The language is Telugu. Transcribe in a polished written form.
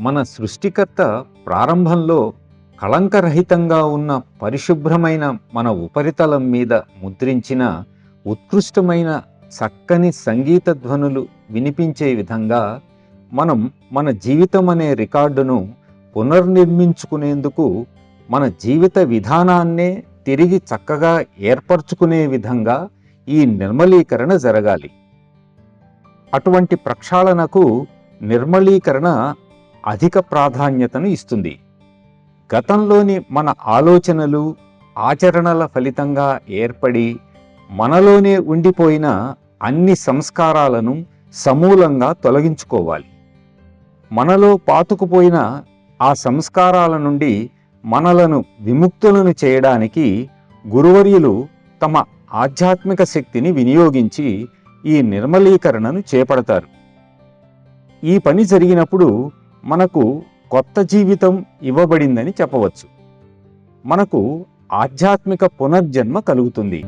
మన సృష్టికర్త ప్రారంభంలో కళంకరహితంగా ఉన్న పరిశుభ్రమైన మన ఉపరితలం మీద ముద్రించిన ఉత్కృష్టమైన చక్కని సంగీత ధ్వనులు వినిపించే విధంగా మనం మన జీవితం అనే రికార్డును పునర్నిర్మించుకునేందుకు మన జీవిత విధానాన్నే తిరిగి చక్కగా ఏర్పరచుకునే విధంగా ఈ నిర్మలీకరణ జరగాలి. అటువంటి ప్రక్షాళనకు నిర్మలీకరణ అధిక ప్రాధాన్యతను ఇస్తుంది. గతంలోని మన ఆలోచనలు, ఆచరణల ఫలితంగా ఏర్పడి మనలోనే ఉండిపోయిన అన్ని సంస్కారాలను సమూలంగా తొలగించుకోవాలి. మనలో పాతుకుపోయిన ఆ సంస్కారాల నుండి మనలను విముక్తులను చేయడానికి గురువర్యులు తమ ఆధ్యాత్మిక శక్తిని వినియోగించి ఈ నిర్మలీకరణను చేపడతారు. ఈ పని జరిగినప్పుడు మనకు కొత్త జీవితం ఇవ్వబడిందని చెప్పవచ్చు. మనకు ఆధ్యాత్మిక పునర్జన్మ కలుగుతుంది.